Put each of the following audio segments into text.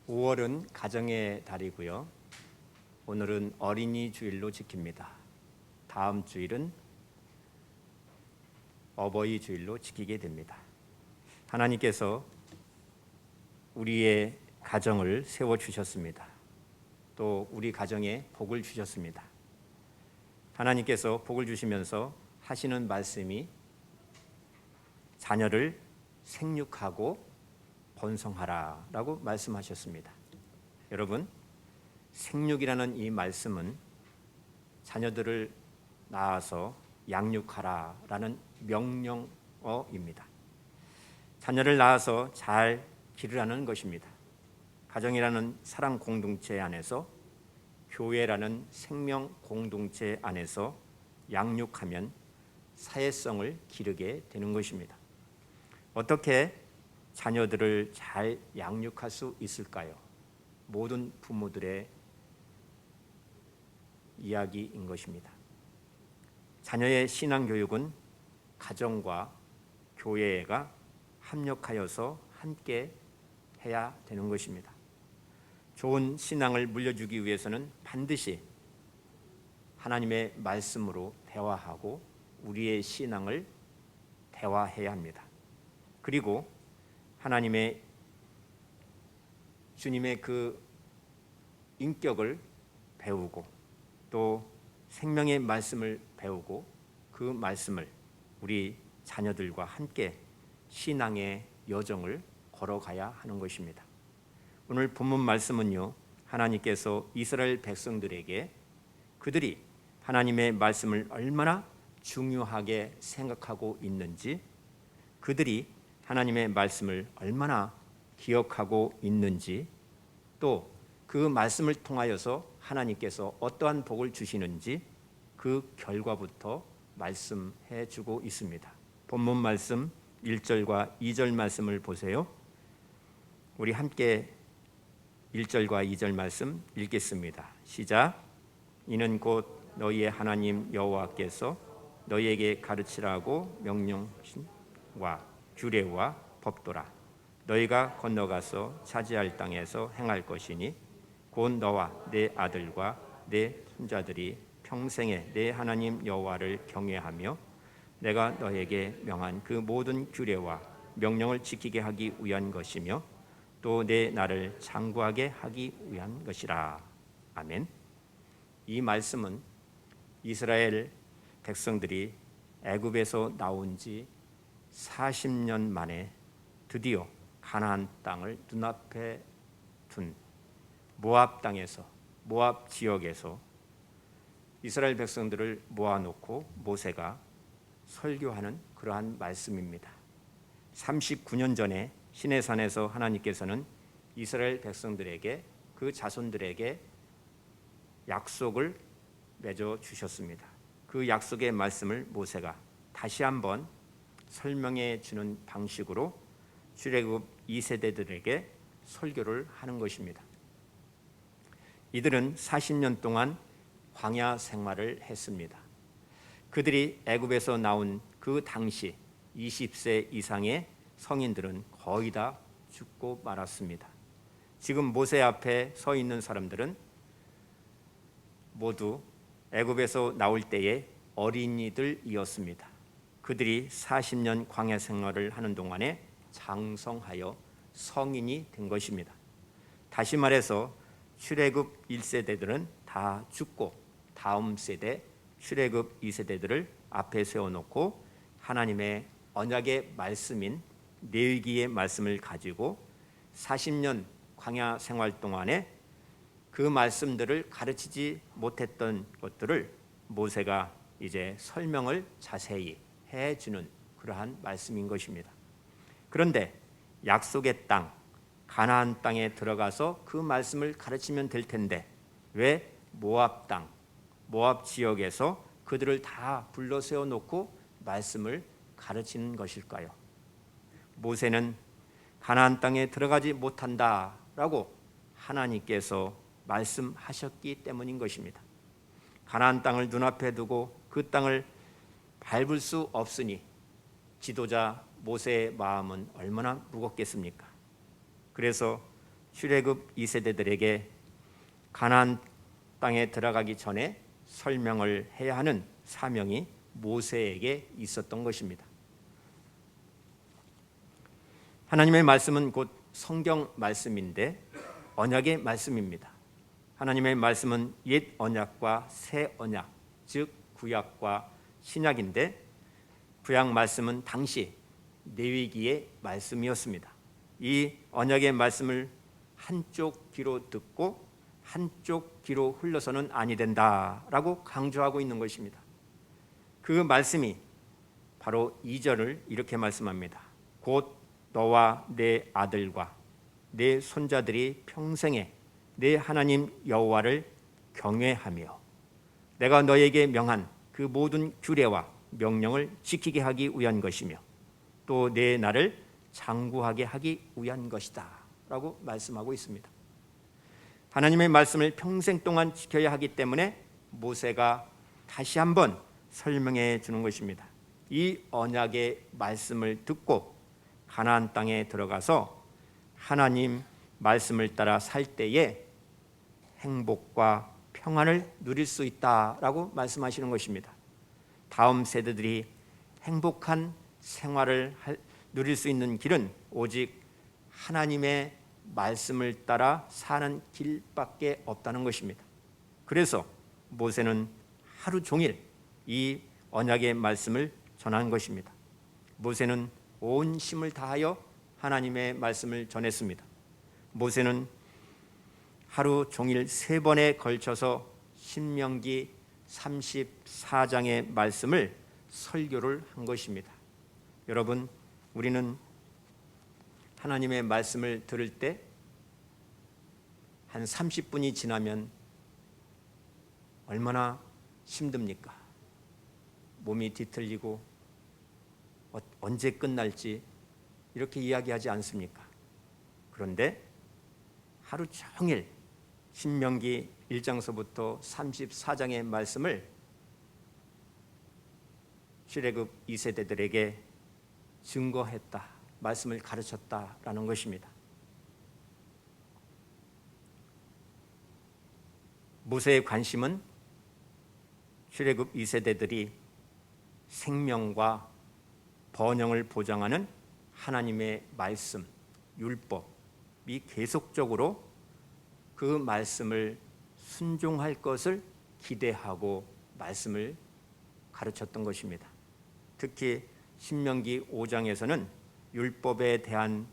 5월은 가정의 달이고요. 오늘은 어린이 주일로 지킵니다. 다음 주일은 어버이 주일로 지키게 됩니다. 하나님께서 우리의 가정을 세워주셨습니다. 또 우리 가정에 복을 주셨습니다. 하나님께서 복을 주시면서 하시는 말씀이 자녀를 생육하고 번성하라라고 말씀하셨습니다. 여러분, 생육이라는 이 말씀은 자녀들을 낳아서 양육하라라는 명령어입니다. 자녀를 낳아서 잘 기르라는 것입니다. 가정이라는 사랑 공동체 안에서, 교회라는 생명 공동체 안에서 양육하면 사회성을 기르게 되는 것입니다. 어떻게 자녀들을 잘 양육할 수 있을까요? 모든 부모들의 이야기인 것입니다. 자녀의 신앙교육은 가정과 교회가 합력하여서 함께 해야 되는 것입니다. 좋은 신앙을 물려주기 위해서는 반드시 하나님의 말씀으로 대화하고 우리의 신앙을 대화해야 합니다. 그리고 하나님의 주님의 그 인격을 배우고 또 생명의 말씀을 배우고 그 말씀을 우리 자녀들과 함께 신앙의 여정을 걸어가야 하는 것입니다. 오늘 본문 말씀은요, 하나님께서 이스라엘 백성들에게 그들이 하나님의 말씀을 얼마나 중요하게 생각하고 있는지, 그들이 하나님의 말씀을 얼마나 기억하고 있는지, 또 그 말씀을 통하여서 하나님께서 어떠한 복을 주시는지 그 결과부터 말씀해 주고 있습니다. 본문 말씀 1절과 2절 말씀을 보세요. 우리 함께 1절과 2절 말씀 읽겠습니다. 시작. 이는 곧 너희의 하나님 여호와께서 너희에게 가르치라고 명령하신 규례와 법도라. 너희가 건너가서 차지할 땅에서 행할 것이니 곧 너와 내 아들과 내 손자들이 평생에 내 하나님 여호와를 경외하며 내가 너에게 명한 그 모든 규례와 명령을 지키게 하기 위한 것이며 또 내 나를 장구하게 하기 위한 것이라. 아멘. 이 말씀은 이스라엘 백성들이 애굽에서 나온 지 40년 만에 드디어 가나안 땅을 눈앞에 둔 모압 땅에서, 모압 지역에서 이스라엘 백성들을 모아놓고 모세가 설교하는 그러한 말씀입니다. 39년 전에 시내산에서 하나님께서는 이스라엘 백성들에게, 그 자손들에게 약속을 맺어 주셨습니다. 그 약속의 말씀을 모세가 다시 한번 설명해 주는 방식으로 출애굽 2세대들에게 설교를 하는 것입니다. 이들은 40년 동안 광야 생활을 했습니다. 그들이 애굽에서 나온 그 당시 20세 이상의 성인들은 거의 다 죽고 말았습니다. 지금 모세 앞에 서 있는 사람들은 모두 애굽에서 나올 때의 어린이들이었습니다. 그들이 40년 광야 생활을 하는 동안에 장성하여 성인이 된 것입니다. 다시 말해서 출애굽 1세대들은 다 죽고 다음 세대 출애굽 2세대들을 앞에 세워놓고 하나님의 언약의 말씀인 레위기의 말씀을 가지고 40년 광야 생활 동안에 그 말씀들을 가르치지 못했던 것들을 모세가 이제 설명을 자세히 해주는 그러한 말씀인 것입니다. 그런데 약속의 땅, 가나안 땅에 들어가서 그 말씀을 가르치면 될 텐데 왜 모압 땅, 모압 지역에서 그들을 다 불러 세워놓고 말씀을 가르치는 것일까요? 모세는 가나안 땅에 들어가지 못한다라고 하나님께서 말씀하셨기 때문인 것입니다. 가나안 땅을 눈앞에 두고 그 땅을 밟을 수 없으니 지도자 모세의 마음은 얼마나 무겁겠습니까? 그래서 출애굽 2세대들에게 가나안 땅에 들어가기 전에 설명을 해야 하는 사명이 모세에게 있었던 것입니다. 하나님의 말씀은 곧 성경 말씀인데 언약의 말씀입니다. 하나님의 말씀은 옛 언약과 새 언약, 즉 구약과 신약인데 구약 말씀은 당시 레위기의 말씀이었습니다. 이 언약의 말씀을 한쪽 귀로 듣고 한쪽 귀로 흘러서는 아니 된다라고 강조하고 있는 것입니다. 그 말씀이 바로 2절을 이렇게 말씀합니다. 곧 너와 내 아들과 내 손자들이 평생에 내 하나님 여호와를 경외하며 내가 너에게 명한 그 모든 규례와 명령을 지키게 하기 위한 것이며 또 내 나를 장구하게 하기 위한 것이다 라고 말씀하고 있습니다. 하나님의 말씀을 평생 동안 지켜야 하기 때문에 모세가 다시 한번 설명해 주는 것입니다. 이 언약의 말씀을 듣고 가나안 땅에 들어가서 하나님 말씀을 따라 살 때에 행복과 평안을 누릴 수 있다라고 말씀하시는 것입니다. 다음 세대들이 행복한 생활을 누릴 수 있는 길은 오직 하나님의 말씀을 따라 사는 길밖에 없다는 것입니다. 그래서 모세는 하루 종일 이 언약의 말씀을 전한 것입니다. 모세는 온 힘을 다하여 하나님의 말씀을 전했습니다. 모세는 하루 종일 3번에 걸쳐서 신명기 34장의 말씀을 설교를 한 것입니다. 여러분, 우리는 하나님의 말씀을 들을 때 한 30분이 지나면 얼마나 힘듭니까? 몸이 뒤틀리고 언제 끝날지 이렇게 이야기하지 않습니까? 그런데 하루 종일 신명기 1장서부터 34장의 말씀을 출애굽 2세대들에게 증거했다, 말씀을 가르쳤다라는 것입니다. 모세의 관심은 출애굽 2세대들이 생명과 번영을 보장하는 하나님의 말씀, 율법이 계속적으로 그 말씀을 순종할 것을 기대하고 말씀을 가르쳤던 것입니다. 특히 신명기 5장에서는 율법에 대한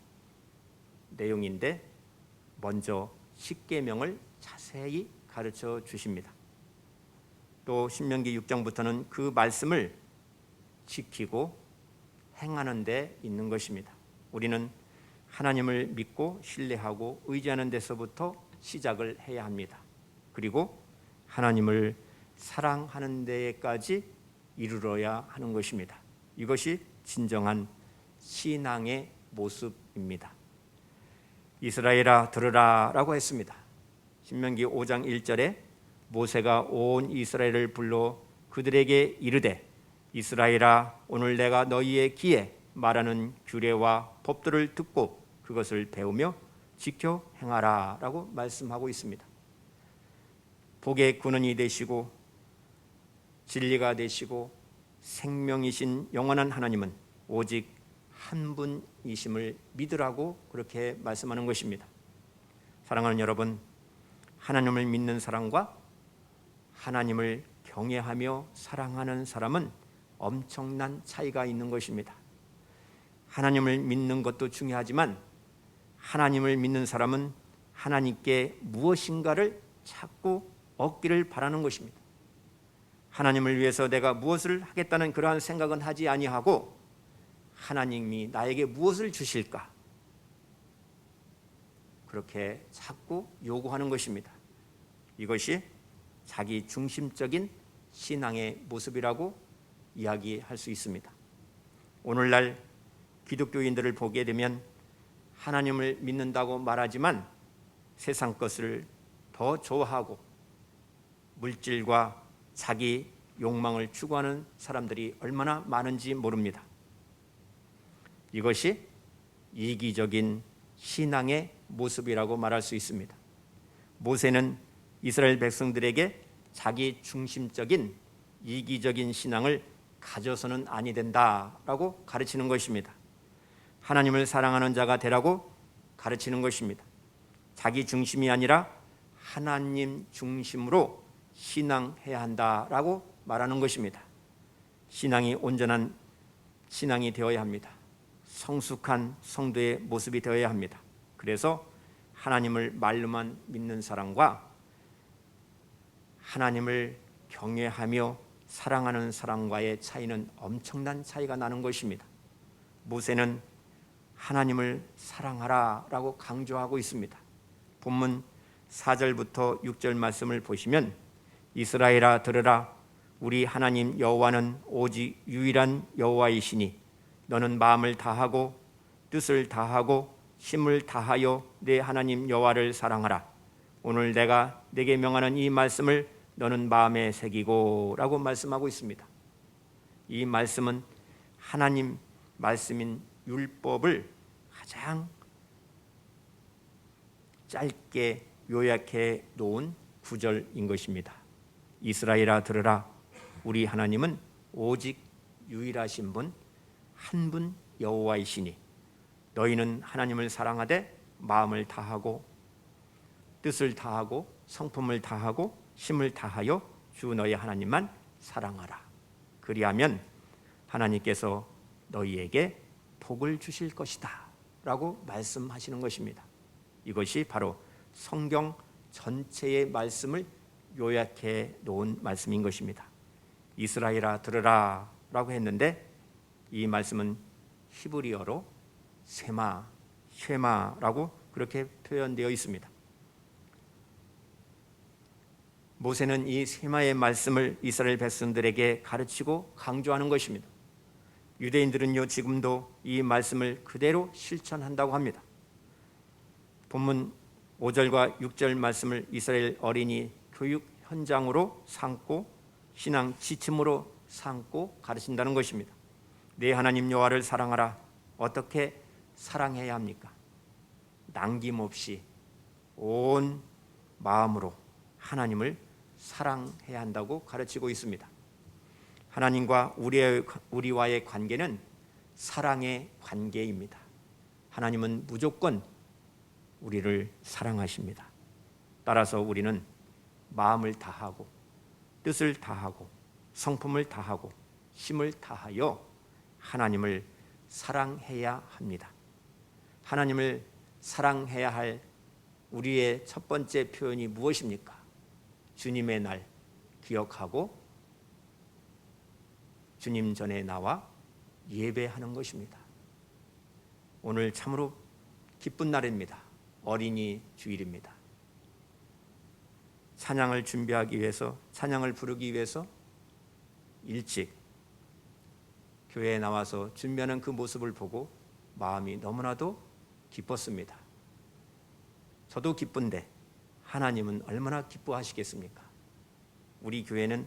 내용인데 먼저 십계명을 자세히 가르쳐 주십니다. 또 신명기 6장부터는 그 말씀을 지키고 행하는 데 있는 것입니다. 우리는 하나님을 믿고 신뢰하고 의지하는 데서부터 시작을 해야 합니다. 그리고 하나님을 사랑하는 데까지 이르러야 하는 것입니다. 이것이 진정한 신앙의 모습입니다. 이스라엘아 들으라 라고 했습니다. 신명기 5장 1절에 모세가 온 이스라엘을 불러 그들에게 이르되 이스라엘아 오늘 내가 너희의 귀에 말하는 규례와 법도를 듣고 그것을 배우며 지켜 행하라 라고 말씀하고 있습니다. 복의 근원이 되시고 진리가 되시고 생명이신 영원한 하나님은 오직 한 분이심을 믿으라고 그렇게 말씀하는 것입니다. 사랑하는 여러분, 하나님을 믿는 사람과 하나님을 경외하며 사랑하는 사람은 엄청난 차이가 있는 것입니다. 하나님을 믿는 것도 중요하지만 하나님을 믿는 사람은 하나님께 무엇인가를 찾고 얻기를 바라는 것입니다. 하나님을 위해서 내가 무엇을 하겠다는 그러한 생각은 하지 아니하고 하나님이 나에게 무엇을 주실까? 그렇게 자꾸 요구하는 것입니다. 이것이 자기 중심적인 신앙의 모습이라고 이야기할 수 있습니다. 오늘날 기독교인들을 보게 되면 하나님을 믿는다고 말하지만 세상 것을 더 좋아하고 물질과 자기 욕망을 추구하는 사람들이 얼마나 많은지 모릅니다. 이것이 이기적인 신앙의 모습이라고 말할 수 있습니다. 모세는 이스라엘 백성들에게 자기 중심적인 이기적인 신앙을 가져서는 아니 된다라고 가르치는 것입니다. 하나님을 사랑하는 자가 되라고 가르치는 것입니다. 자기 중심이 아니라 하나님 중심으로 신앙해야 한다라고 말하는 것입니다. 신앙이 온전한 신앙이 되어야 합니다. 성숙한 성도의 모습이 되어야 합니다. 그래서 하나님을 말로만 믿는 사람과 하나님을 경외하며 사랑하는 사람과의 차이는 엄청난 차이가 나는 것입니다. 모세는 하나님을 사랑하라라고 강조하고 있습니다. 본문 4절부터 6절 말씀을 보시면 이스라엘아 들으라 우리 하나님 여호와는 오직 유일한 여호와이시니 너는 마음을 다하고 뜻을 다하고 힘을 다하여 내 하나님 여호와를 사랑하라. 오늘 내가 네게 명하는 이 말씀을 너는 마음에 새기고 라고 말씀하고 있습니다. 이 말씀은 하나님 말씀인 율법을 가장 짧게 요약해 놓은 구절인 것입니다. 이스라엘아 들으라 우리 하나님은 오직 유일하신 분 한 분 여호와이시니 너희는 하나님을 사랑하되 마음을 다하고 뜻을 다하고 성품을 다하고 힘을 다하여 주 너희 하나님만 사랑하라. 그리하면 하나님께서 너희에게 복을 주실 것이다 라고 말씀하시는 것입니다. 이것이 바로 성경 전체의 말씀을 요약해 놓은 말씀인 것입니다. 이스라엘아 들으라 라고 했는데 이 말씀은 히브리어로 쉐마라고 그렇게 표현되어 있습니다. 모세는 이 쉐마의 말씀을 이스라엘 백성들에게 가르치고 강조하는 것입니다. 유대인들은요 지금도 이 말씀을 그대로 실천한다고 합니다. 본문 5절과 6절 말씀을 이스라엘 어린이 교육 현장으로 삼고 신앙 지침으로 삼고 가르친다는 것입니다. 내 하나님 여호와를 사랑하라. 어떻게 사랑해야 합니까? 남김없이 온 마음으로 하나님을 사랑해야 한다고 가르치고 있습니다. 하나님과 우리와의 관계는 사랑의 관계입니다. 하나님은 무조건 우리를 사랑하십니다. 따라서 우리는 마음을 다하고 뜻을 다하고 성품을 다하고 힘을 다하여 하나님을 사랑해야 합니다. 하나님을 사랑해야 할 우리의 첫 번째 표현이 무엇입니까? 주님의 날 기억하고 주님 전에 나와 예배하는 것입니다. 오늘 참으로 기쁜 날입니다. 어린이 주일입니다. 찬양을 준비하기 위해서 찬양을 부르기 위해서 일찍 교회에 나와서 준비하는 그 모습을 보고 마음이 너무나도 기뻤습니다. 저도 기쁜데 하나님은 얼마나 기뻐하시겠습니까? 우리 교회는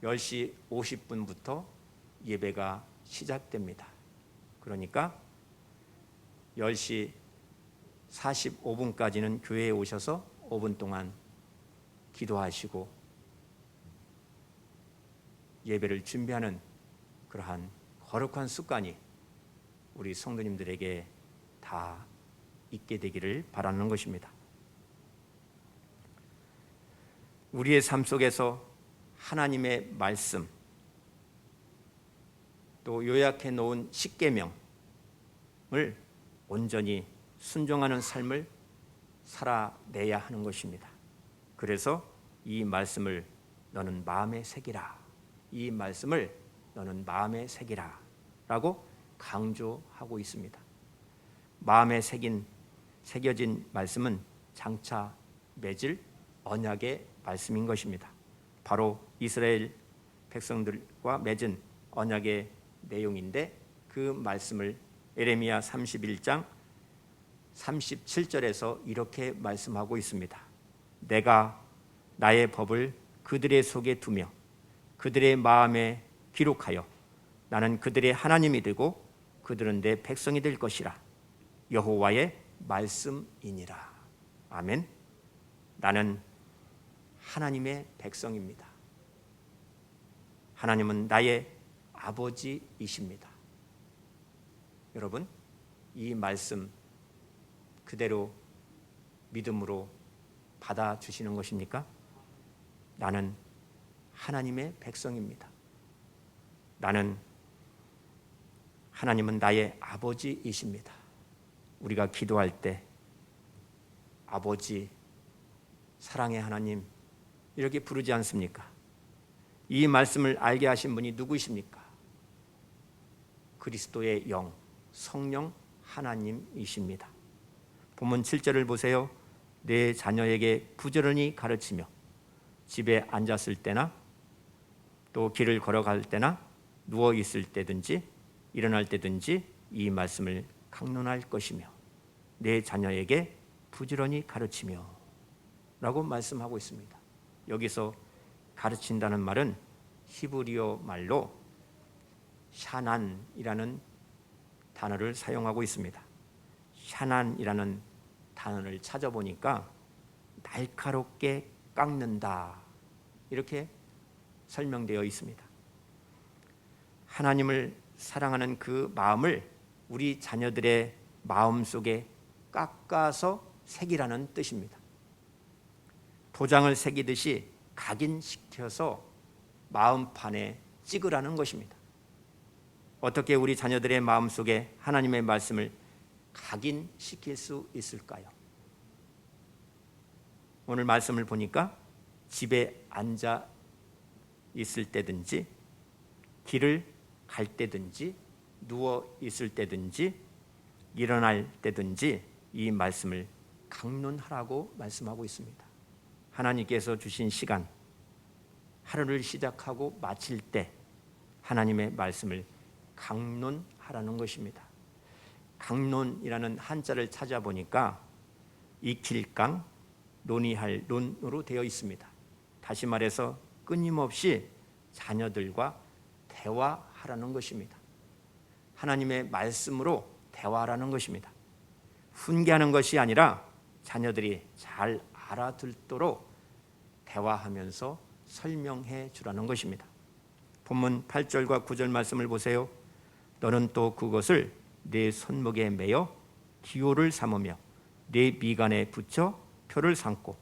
10시 50분부터 예배가 시작됩니다. 그러니까 10시 45분까지는 교회에 오셔서 5분 동안 기도하시고 예배를 준비하는 그러한 거룩한 습관이 우리 성도님들에게 다 있게 되기를 바라는 것입니다. 우리의 삶 속에서 하나님의 말씀 또 요약해 놓은 십계명을 온전히 순종하는 삶을 살아내야 하는 것입니다. 그래서 이 말씀을 너는 마음에 새기라. 이 말씀을 너는 마음에 새기라 라고 강조하고 있습니다. 마음에 새겨진 말씀은 장차 맺을 언약의 말씀인 것입니다. 바로 이스라엘 백성들과 맺은 언약의 내용인데 그 말씀을 에레미야 31장 37절에서 이렇게 말씀하고 있습니다. 내가 나의 법을 그들의 속에 두며 그들의 마음에 기록하여 나는 그들의 하나님이 되고 그들은 내 백성이 될 것이라. 여호와의 말씀이니라. 아멘. 나는 하나님의 백성입니다. 하나님은 나의 아버지이십니다. 여러분, 이 말씀 그대로 믿음으로 받아주시는 것입니까? 나는 하나님의 백성입니다. 하나님은 나의 아버지이십니다. 우리가 기도할 때 아버지, 사랑의 하나님 이렇게 부르지 않습니까? 이 말씀을 알게 하신 분이 누구이십니까? 그리스도의 영, 성령 하나님이십니다. 본문 7절을 보세요. 내 자녀에게 부지런히 가르치며 집에 앉았을 때나 또 길을 걸어갈 때나 누워 있을 때든지 일어날 때든지 이 말씀을 강론할 것이며 내 자녀에게 부지런히 가르치며 라고 말씀하고 있습니다. 여기서 가르친다는 말은 히브리어 말로 샤난이라는 단어를 사용하고 있습니다. 샤난이라는 단어를 찾아보니까 날카롭게 깎는다 이렇게 설명되어 있습니다. 하나님을 사랑하는 그 마음을 우리 자녀들의 마음속에 깎아서 새기라는 뜻입니다. 도장을 새기듯이 각인시켜서 마음판에 찍으라는 것입니다. 어떻게 우리 자녀들의 마음속에 하나님의 말씀을 각인시킬 수 있을까요? 오늘 말씀을 보니까 집에 앉아 있을 때든지 길을 갈 때든지 누워 있을 때든지 일어날 때든지 이 말씀을 강론하라고 말씀하고 있습니다. 하나님께서 주신 시간, 하루를 시작하고 마칠 때 하나님의 말씀을 강론하라는 것입니다. 강론이라는 한자를 찾아보니까 익힐강, 논의할 논으로 되어 있습니다. 다시 말해서 끊임없이 자녀들과 대화하라는 것입니다. 하나님의 말씀으로 대화하라는 것입니다. 훈계하는 것이 아니라 자녀들이 잘 알아듣도록 대화하면서 설명해 주라는 것입니다. 본문 8절과 9절 말씀을 보세요. 너는 또 그것을 네 손목에 매어 기호를 삼으며 네 미간에 붙여 표를 삼고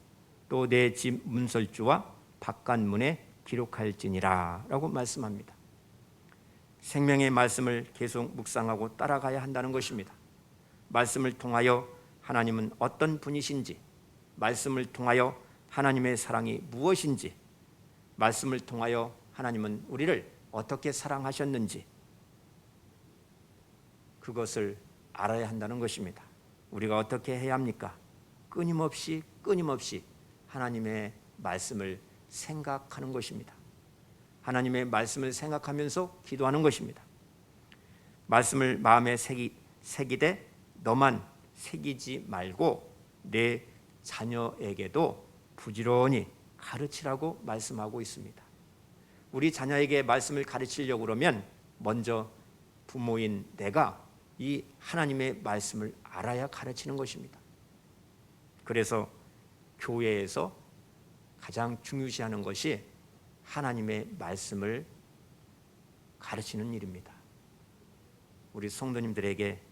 또 내 집 문설주와 바깥문에 기록할지니라 라고 말씀합니다. 생명의 말씀을 계속 묵상하고 따라가야 한다는 것입니다. 말씀을 통하여 하나님은 어떤 분이신지, 말씀을 통하여 하나님의 사랑이 무엇인지, 말씀을 통하여 하나님은 우리를 어떻게 사랑하셨는지 그것을 알아야 한다는 것입니다. 우리가 어떻게 해야 합니까? 끊임없이 하나님의 말씀을 생각하는 것입니다. 하나님의 말씀을 생각하면서 기도하는 것입니다. 말씀을 마음에 새기되 너만 새기지 말고 내 자녀에게도 부지런히 가르치라고 말씀하고 있습니다. 우리 자녀에게 말씀을 가르치려고 그러면 먼저 부모인 내가 이 하나님의 말씀을 알아야 가르치는 것입니다. 그래서 교회에서 가장 중요시하는 것이 하나님의 말씀을 가르치는 일입니다. 우리 성도님들에게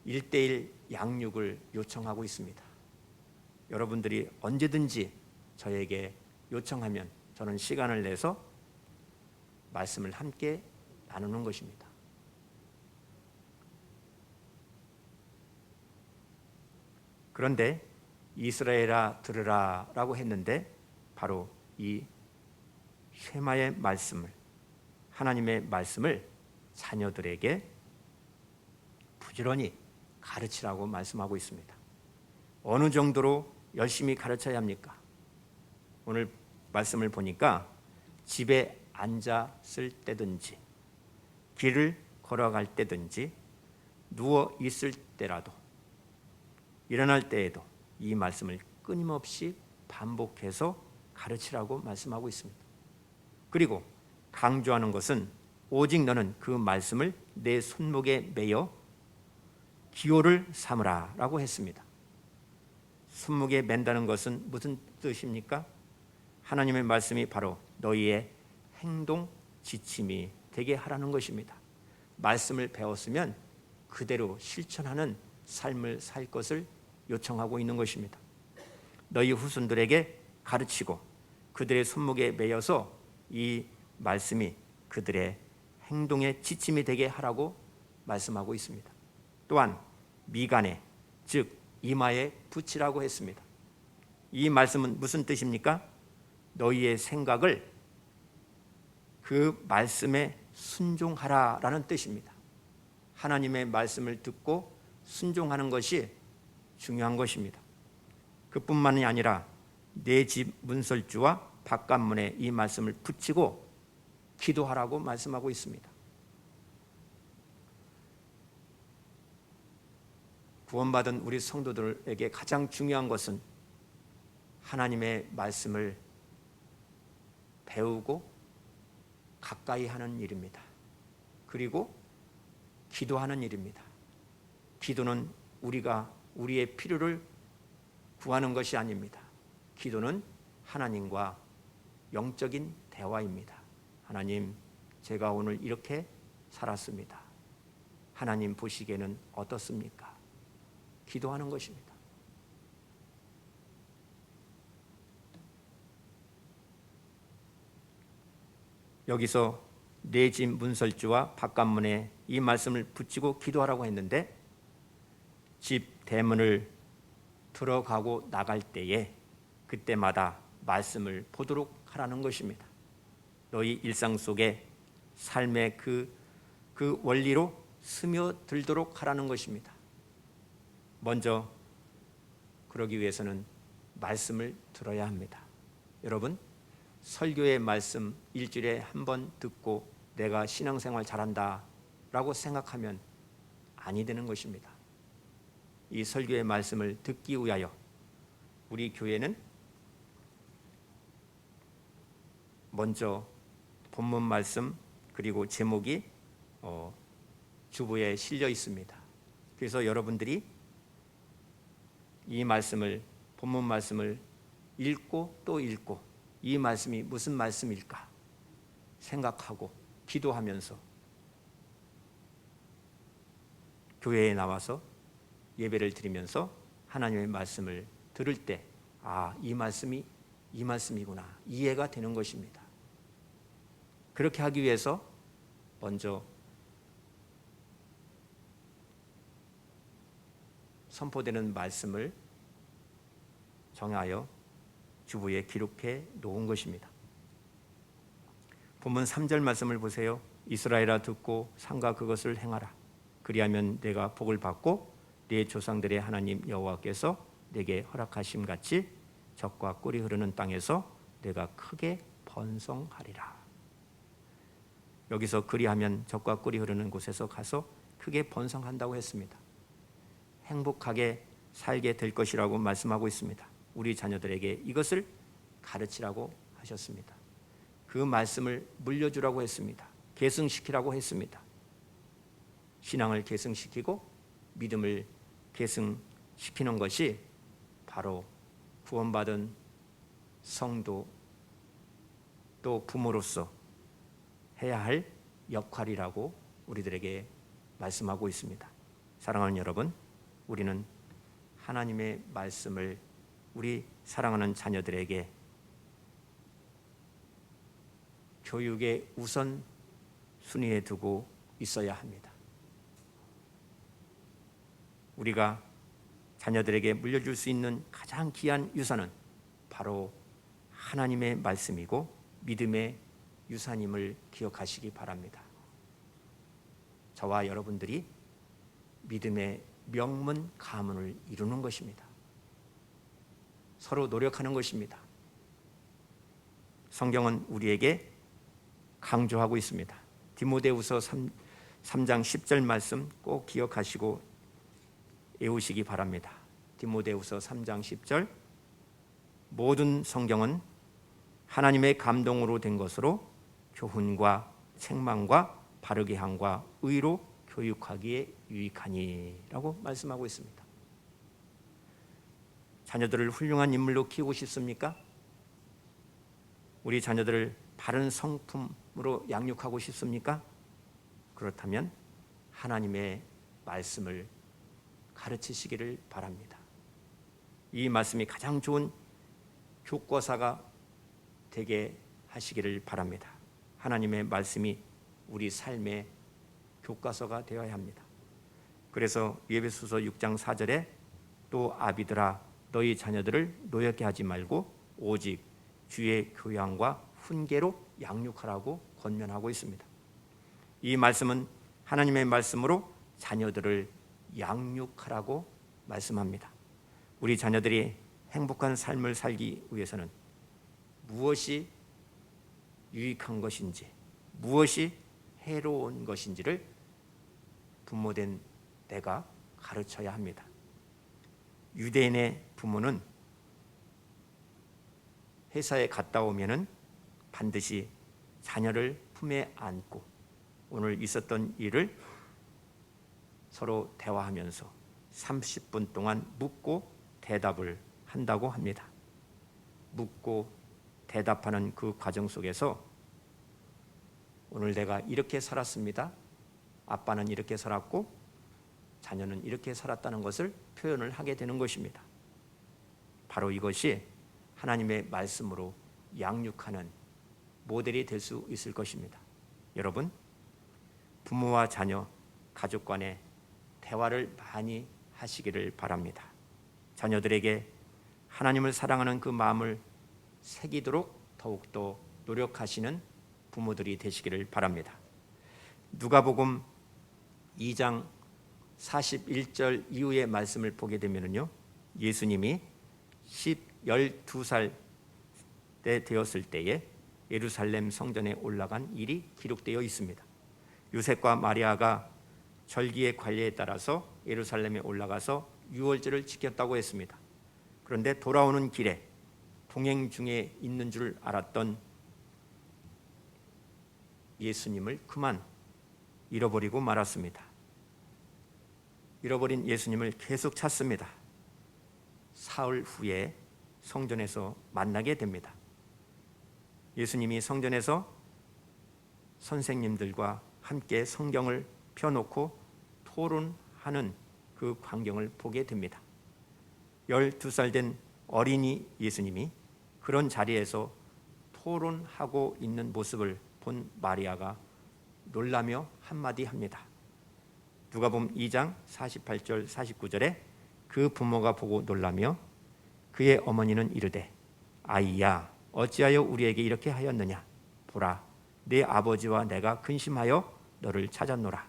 1:1 양육을 요청하고 있습니다. 여러분들이 언제든지 저에게 요청하면 저는 시간을 내서 말씀을 함께 나누는 것입니다. 그런데 이스라엘아 들으라 라고 했는데 바로 이 쉐마의 말씀을, 하나님의 말씀을 자녀들에게 부지런히 가르치라고 말씀하고 있습니다. 어느 정도로 열심히 가르쳐야 합니까? 오늘 말씀을 보니까 집에 앉았을 때든지 길을 걸어갈 때든지 누워 있을 때라도 일어날 때에도 이 말씀을 끊임없이 반복해서 가르치라고 말씀하고 있습니다. 그리고 강조하는 것은 오직 너는 그 말씀을 내 손목에 매어 기호를 삼으라라고 했습니다. 손목에 맨다는 것은 무슨 뜻입니까? 하나님의 말씀이 바로 너희의 행동 지침이 되게 하라는 것입니다. 말씀을 배웠으면 그대로 실천하는 삶을 살 것을 요청하고 있는 것입니다. 너희 후손들에게 가르치고 그들의 손목에 매여서 이 말씀이 그들의 행동의 지침이 되게 하라고 말씀하고 있습니다. 또한 미간에, 즉 이마에 붙이라고 했습니다. 이 말씀은 무슨 뜻입니까? 너희의 생각을 그 말씀에 순종하라라는 뜻입니다. 하나님의 말씀을 듣고 순종하는 것이 중요한 것입니다. 그뿐만이 아니라 내 집 문설주와 바깥문에 이 말씀을 붙이고 기도하라고 말씀하고 있습니다. 구원받은 우리 성도들에게 가장 중요한 것은 하나님의 말씀을 배우고 가까이 하는 일입니다. 그리고 기도하는 일입니다. 기도는 우리가 우리의 필요를 구하는 것이 아닙니다. 기도는 하나님과 영적인 대화입니다. 하나님, 제가 오늘 이렇게 살았습니다. 하나님 보시기에는 어떻습니까? 기도하는 것입니다. 여기서 내 집 문설주와 바깥문에 이 말씀을 붙이고 기도하라고 했는데 집 대문을 들어가고 나갈 때에 그때마다 말씀을 보도록 하라는 것입니다. 너희 일상 속에 삶의 그 원리로 스며들도록 하라는 것입니다. 먼저 그러기 위해서는 말씀을 들어야 합니다. 여러분, 설교의 말씀 일주일에 한 번 듣고 내가 신앙생활 잘한다 라고 생각하면 아니 되는 것입니다. 이 설교의 말씀을 듣기 위하여 우리 교회는 먼저 본문 말씀 그리고 제목이 주보에 실려 있습니다. 그래서 여러분들이 이 말씀을, 본문 말씀을 읽고 또 읽고 이 말씀이 무슨 말씀일까 생각하고 기도하면서 교회에 나와서 예배를 드리면서 하나님의 말씀을 들을 때 이 말씀이 이 말씀이구나 이해가 되는 것입니다. 그렇게 하기 위해서 먼저 선포되는 말씀을 정하여 주보에 기록해 놓은 것입니다. 본문 3절 말씀을 보세요. 이스라엘아 듣고 삼가 그것을 행하라. 그리하면 내가 복을 받고 네 조상들의 하나님 여호와께서 내게 허락하심 같이 젖과 꿀이 흐르는 땅에서 내가 크게 번성하리라. 여기서 그리하면 젖과 꿀이 흐르는 곳에서 가서 크게 번성한다고 했습니다. 행복하게 살게 될 것이라고 말씀하고 있습니다. 우리 자녀들에게 이것을 가르치라고 하셨습니다. 그 말씀을 물려주라고 했습니다. 계승시키라고 했습니다. 신앙을 계승시키고 믿음을 계승시키는 것이 바로 구원받은 성도 또 부모로서 해야 할 역할이라고 우리들에게 말씀하고 있습니다. 사랑하는 여러분, 우리는 하나님의 말씀을 우리 사랑하는 자녀들에게 교육의 우선 순위에 두고 있어야 합니다. 우리가 자녀들에게 물려줄 수 있는 가장 귀한 유산은 바로 하나님의 말씀이고 믿음의 유산임을 기억하시기 바랍니다. 저와 여러분들이 믿음의 명문 가문을 이루는 것입니다. 서로 노력하는 것입니다. 성경은 우리에게 강조하고 있습니다. 디모데후서 3장 10절 말씀 꼭 기억하시고 외우시기 바랍니다. 디모데후서 3장 10절 모든 성경은 하나님의 감동으로 된 것으로 교훈과 책망과 바르게 함과 의로 교육하기에 유익하니라고 말씀하고 있습니다. 자녀들을 훌륭한 인물로 키우고 싶습니까? 우리 자녀들을 바른 성품으로 양육하고 싶습니까? 그렇다면 하나님의 말씀을 가르치시기를 바랍니다. 이 말씀이 가장 좋은 교과서가 되게 하시기를 바랍니다. 하나님의 말씀이 우리 삶의 교과서가 되어야 합니다. 그래서 에베소서 6장 4절에 또 아비들아 너희 자녀들을 노엽게 하지 말고 오직 주의 교양과 훈계로 양육하라고 권면하고 있습니다. 이 말씀은 하나님의 말씀으로 자녀들을 양육하라고 말씀합니다. 우리 자녀들이 행복한 삶을 살기 위해서는 무엇이 유익한 것인지, 무엇이 해로운 것인지를 부모된 내가 가르쳐야 합니다. 유대인의 부모는 회사에 갔다 오면은 반드시 자녀를 품에 안고 오늘 있었던 일을 서로 대화하면서 30분 동안 묻고 대답을 한다고 합니다. 묻고 대답하는 그 과정 속에서 오늘 내가 이렇게 살았습니다. 아빠는 이렇게 살았고 자녀는 이렇게 살았다는 것을 표현을 하게 되는 것입니다. 바로 이것이 하나님의 말씀으로 양육하는 모델이 될 수 있을 것입니다. 여러분, 부모와 자녀, 가족 간의 대화를 많이 하시기를 바랍니다. 자녀들에게 하나님을 사랑하는 그 마음을 새기도록 더욱더 노력하시는 부모들이 되시기를 바랍니다. 누가복음 2장 41절 이후의 말씀을 보게 되면요, 예수님이 12살 때 되었을 때에 예루살렘 성전에 올라간 일이 기록되어 있습니다. 요셉과 마리아가 절기의 관례에 따라서 예루살렘에 올라가서 유월절을 지켰다고 했습니다. 그런데 돌아오는 길에 동행 중에 있는 줄 알았던 예수님을 그만 잃어버리고 말았습니다. 잃어버린 예수님을 계속 찾습니다. 사흘 후에 성전에서 만나게 됩니다. 예수님이 성전에서 선생님들과 함께 성경을 펴놓고 토론하는 그 광경을 보게 됩니다. 12살 된 어린이 예수님이 그런 자리에서 토론하고 있는 모습을 본 마리아가 놀라며 한마디 합니다. 누가복음 2장 48절 49절에 그 부모가 보고 놀라며 그의 어머니는 이르되 아이야 어찌하여 우리에게 이렇게 하였느냐 보라 내 아버지와 내가 근심하여 너를 찾았노라.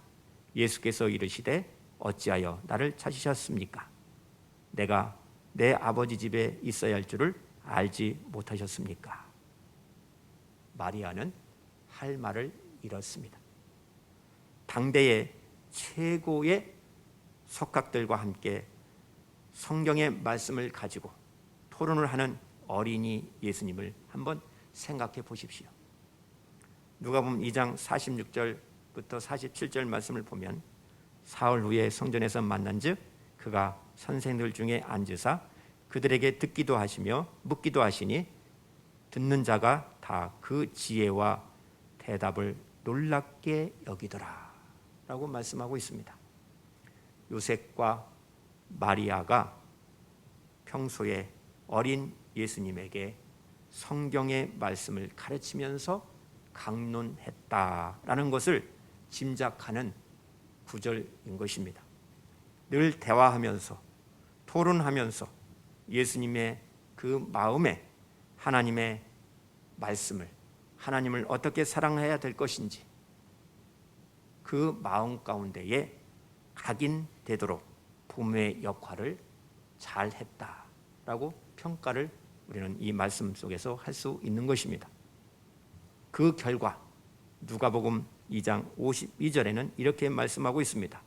예수께서 이르시되 어찌하여 나를 찾으셨습니까? 내가 내 아버지 집에 있어야 할 줄을 알지 못하셨습니까? 마리아는 할 말을 잃었습니다. 당대의 최고의 석학들과 함께 성경의 말씀을 가지고 토론을 하는 어린이 예수님을 한번 생각해 보십시오. 누가복음 2장 46절부터 47절 말씀을 보면 사흘 후에 성전에서 만난즉 그가 선생들 중에 앉으사 그들에게 듣기도 하시며 묻기도 하시니 듣는 자가 다 그 지혜와 대답을 놀랍게 여기더라 라고 말씀하고 있습니다. 요셉과 마리아가 평소에 어린 예수님에게 성경의 말씀을 가르치면서 강론했다라는 것을 짐작하는 구절인 것입니다. 늘 대화하면서 토론하면서 예수님의 그 마음에 하나님의 말씀을 하나님을 어떻게 사랑해야 될 것인지 그 마음 가운데에 각인되도록 부모의 역할을 잘했다라고 평가를 우리는 이 말씀 속에서 할 수 있는 것입니다. 그 결과 누가복음 2장 52절에는 이렇게 말씀하고 있습니다.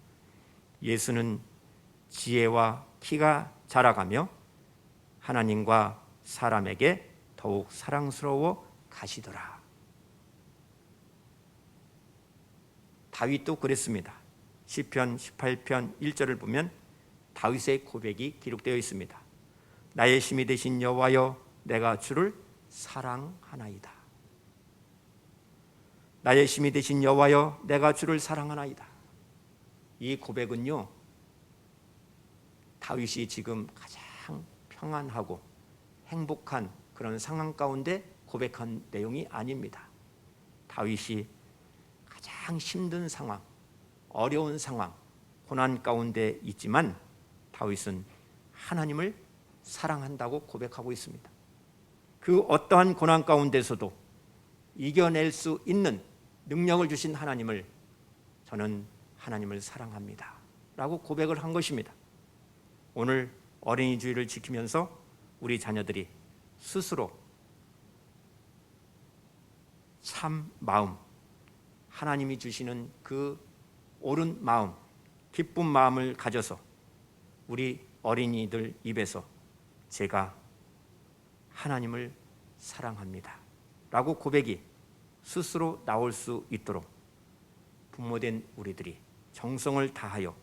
예수는 지혜와 키가 자라가며 하나님과 사람에게 더욱 사랑스러워 가시더라. 다윗도 그랬습니다. 시편 18편 1절을 보면 다윗의 고백이 기록되어 있습니다. 나의 힘이 되신 여호와여, 내가 주를 사랑하나이다. 나의 힘이 되신 여호와여, 내가 주를 사랑하나이다. 이 고백은요, 다윗이 지금 가장 평안하고 행복한 그런 상황 가운데 고백한 내용이 아닙니다. 다윗이 가장 힘든 상황, 어려운 상황, 고난 가운데 있지만 다윗은 하나님을 사랑한다고 고백하고 있습니다. 그 어떠한 고난 가운데서도 이겨낼 수 있는 능력을 주신 하나님을, 저는 하나님을 사랑합니다 라고 고백을 한 것입니다. 오늘 어린이 주일을 지키면서 우리 자녀들이 스스로 참 마음, 하나님이 주시는 그 옳은 마음, 기쁜 마음을 가져서 우리 어린이들 입에서 제가 하나님을 사랑합니다 라고 고백이 스스로 나올 수 있도록 부모된 우리들이 정성을 다하여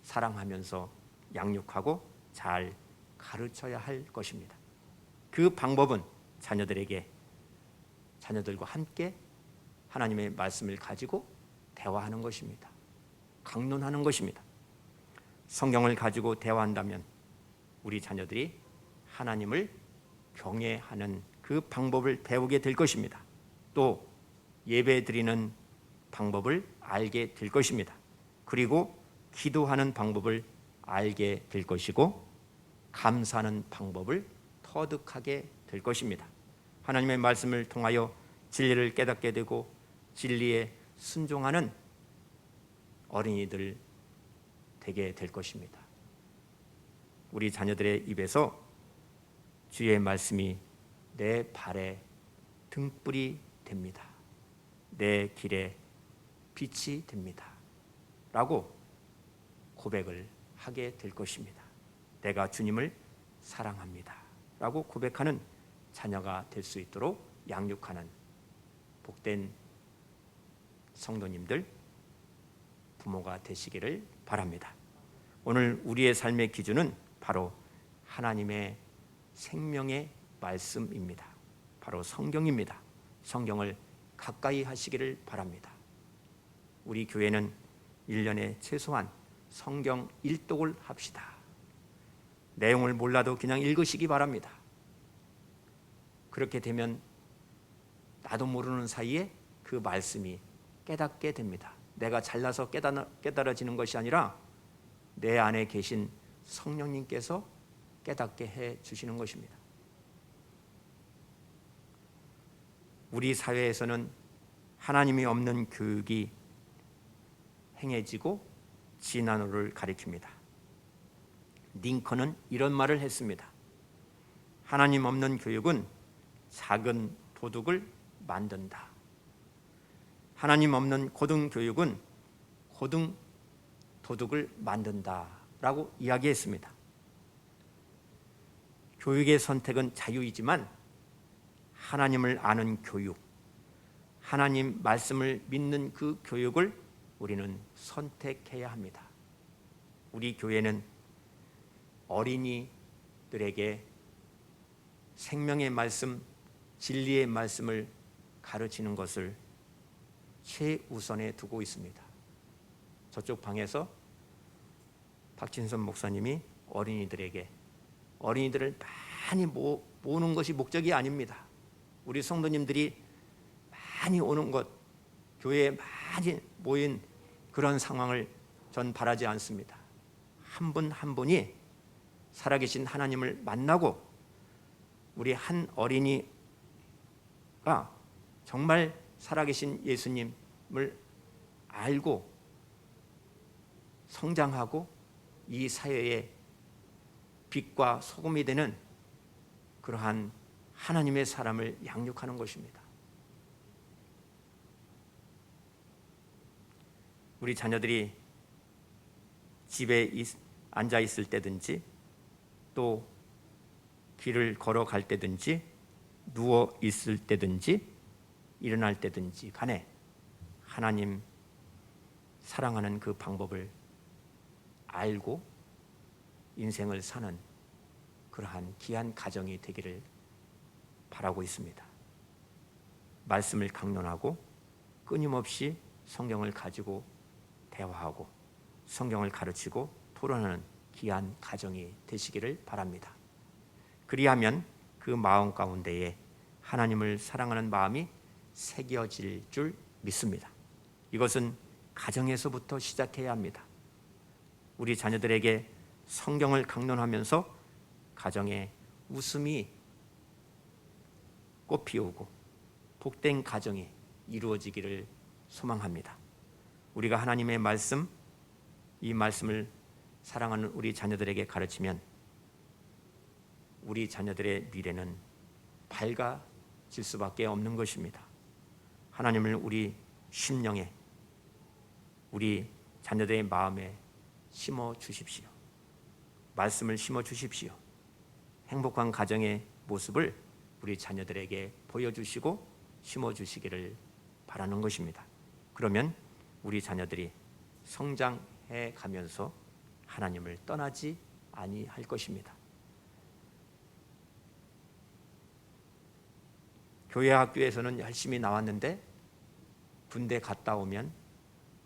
사랑하면서 양육하고 잘 가르쳐야 할 것입니다. 그 방법은 자녀들과 함께 하나님의 말씀을 가지고 대화하는 것입니다. 강론하는 것입니다. 성경을 가지고 대화한다면 우리 자녀들이 하나님을 경외하는 그 방법을 배우게 될 것입니다. 또 예배 드리는 방법을 알게 될 것입니다. 그리고 기도하는 방법을 알게 될 것이고 감사하는 방법을 터득하게 될 것입니다. 하나님의 말씀을 통하여 진리를 깨닫게 되고 진리에 순종하는 어린이들 되게 될 것입니다. 우리 자녀들의 입에서 주의 말씀이 내 발에 등불이 됩니다. 내 길에 빛이 됩니다 라고 고백을 하게 될 것입니다. 내가 주님을 사랑합니다 라고 고백하는 자녀가 될 수 있도록 양육하는 복된 성도님들, 부모가 되시기를 바랍니다. 오늘 우리의 삶의 기준은 바로 하나님의 생명의 말씀입니다. 바로 성경입니다. 성경을 가까이 하시기를 바랍니다. 우리 교회는 1년에 최소한 성경 1독을 합시다. 내용을 몰라도 그냥 읽으시기 바랍니다. 그렇게 되면 나도 모르는 사이에 그 말씀이 깨닫게 됩니다. 내가 잘나서 깨달아지는 것이 아니라 내 안에 계신 성령님께서 깨닫게 해 주시는 것입니다. 우리 사회에서는 하나님이 없는 교육이 행해지고 진화론을 가리킵니다. 링컨은 이런 말을 했습니다. 하나님 없는 교육은 작은 도둑을 만든다. 하나님 없는 고등교육은 고등 도둑을 만든다 라고 이야기했습니다. 교육의 선택은 자유이지만 하나님을 아는 교육, 하나님 말씀을 믿는 그 교육을 우리는 선택해야 합니다. 우리 교회는 어린이들에게 생명의 말씀, 진리의 말씀을 가르치는 것을 최우선에 두고 있습니다. 저쪽 방에서 박진선 목사님이 어린이들을 많이 모으는 것이 목적이 아닙니다. 우리 성도님들이 많이 오는 것, 교회에 많이 모인 그런 상황을 전 바라지 않습니다. 한 분 한 분이 살아계신 하나님을 만나고 우리 한 어린이가 정말 살아계신 예수님을 알고 성장하고 이 사회의 빛과 소금이 되는 그러한 하나님의 사람을 양육하는 것입니다. 우리 자녀들이 집에 앉아 있을 때든지 또 길을 걸어갈 때든지 누워 있을 때든지 일어날 때든지 간에 하나님 사랑하는 그 방법을 알고 인생을 사는 그러한 귀한 가정이 되기를 바라고 있습니다. 말씀을 강론하고 끊임없이 성경을 가지고 대화하고 성경을 가르치고 토론하는 귀한 가정이 되시기를 바랍니다. 그리하면 그 마음 가운데에 하나님을 사랑하는 마음이 새겨질 줄 믿습니다. 이것은 가정에서부터 시작해야 합니다. 우리 자녀들에게 성경을 강론하면서 가정에 웃음이 꽃피우고 복된 가정이 이루어지기를 소망합니다. 우리가 하나님의 말씀, 이 말씀을 사랑하는 우리 자녀들에게 가르치면 우리 자녀들의 미래는 밝아질 수밖에 없는 것입니다. 하나님을 우리 심령에, 우리 자녀들의 마음에 심어 주십시오. 말씀을 심어 주십시오. 행복한 가정의 모습을 우리 자녀들에게 보여주시고 심어 주시기를 바라는 것입니다. 그러면 우리 자녀들이 성장해 가면서 하나님을 떠나지 아니할 것입니다. 교회 학교에서는 열심히 나왔는데 군대 갔다 오면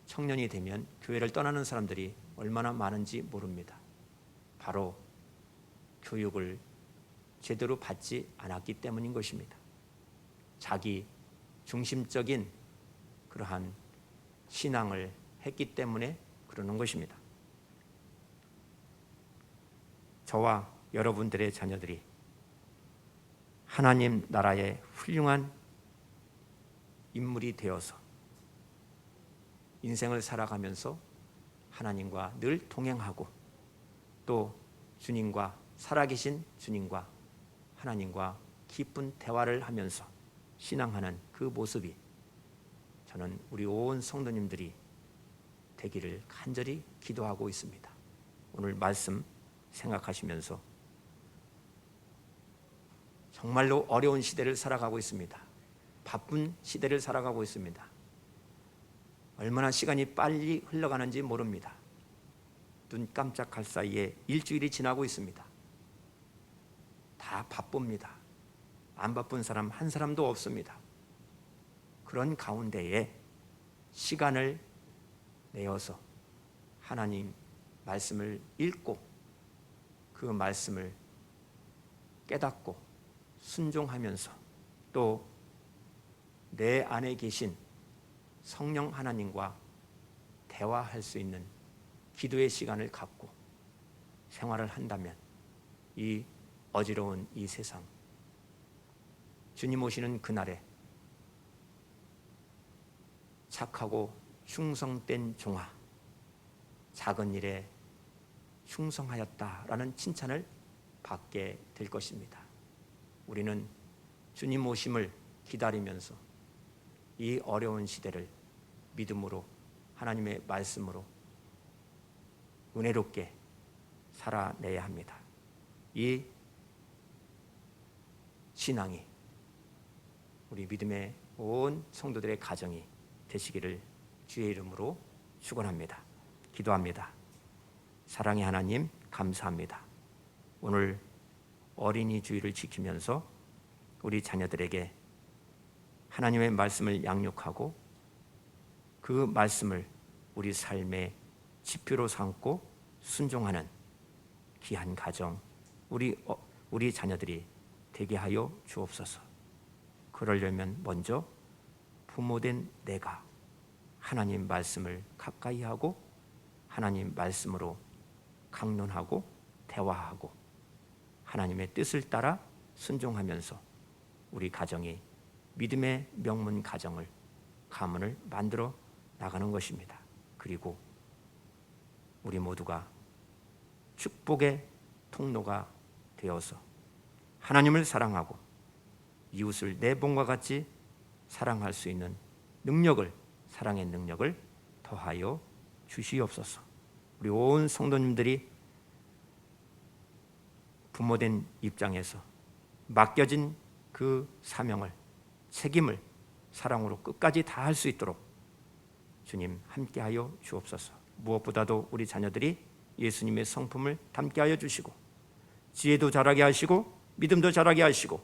청년이 되면 교회를 떠나는 사람들이 얼마나 많은지 모릅니다. 바로 교육을 제대로 받지 않았기 때문인 것입니다. 자기 중심적인 그러한 신앙을 했기 때문에 그러는 것입니다. 저와 여러분들의 자녀들이 하나님 나라의 훌륭한 인물이 되어서 인생을 살아가면서 하나님과 늘 동행하고 또 주님과 살아계신 주님과 하나님과 깊은 대화를 하면서 신앙하는 그 모습이 저는 우리 온 성도님들이 되기를 간절히 기도하고 있습니다. 오늘 말씀 생각하시면서 정말로 어려운 시대를 살아가고 있습니다. 바쁜 시대를 살아가고 있습니다. 얼마나 시간이 빨리 흘러가는지 모릅니다. 눈 깜짝할 사이에 일주일이 지나고 있습니다. 다 바쁩니다. 안 바쁜 사람 한 사람도 없습니다. 그런 가운데에 시간을 내어서 하나님 말씀을 읽고 그 말씀을 깨닫고 순종하면서 또 내 안에 계신 성령 하나님과 대화할 수 있는 기도의 시간을 갖고 생활을 한다면 이 어지러운 이 세상 주님 오시는 그날에 착하고 충성된 종아 작은 일에 충성하였다라는 칭찬을 받게 될 것입니다. 우리는 주님 오심을 기다리면서 이 어려운 시대를 믿음으로 하나님의 말씀으로 은혜롭게 살아내야 합니다. 이 신앙이 우리 믿음의 온 성도들의 가정이 되시기를 주의 이름으로 축원합니다. 기도합니다. 사랑의 하나님 감사합니다. 오늘 어린이 주일을 지키면서 우리 자녀들에게 하나님의 말씀을 양육하고 그 말씀을 우리 삶의 지표로 삼고 순종하는 귀한 가정 우리 자녀들이 되게 하여 주옵소서. 그러려면 먼저 부모된 내가 하나님 말씀을 가까이 하고 하나님 말씀으로 강론하고 대화하고 하나님의 뜻을 따라 순종하면서 우리 가정이 믿음의 명문 가정을 가문을 만들어 나가는 것입니다. 그리고 우리 모두가 축복의 통로가 되어서 하나님을 사랑하고 이웃을 내 몸과 같이 사랑할 수 있는 능력을, 사랑의 능력을 더하여 주시옵소서. 우리 온 성도님들이 부모된 입장에서 맡겨진 그 사명을, 책임을 사랑으로 끝까지 다할 수 있도록 주님 함께하여 주옵소서. 무엇보다도 우리 자녀들이 예수님의 성품을 담게 하여 주시고 지혜도 자라게 하시고 믿음도 자라게 하시고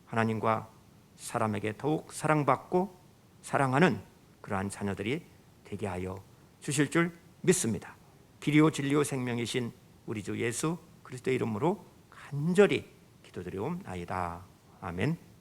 하나님과 사람에게 더욱 사랑받고 사랑하는 그러한 자녀들이 되게 하여 주실 줄 믿습니다. 길이요 진리요 생명이신 우리 주 예수 그리스도의 이름으로 간절히 기도드리옵나이다. 아멘.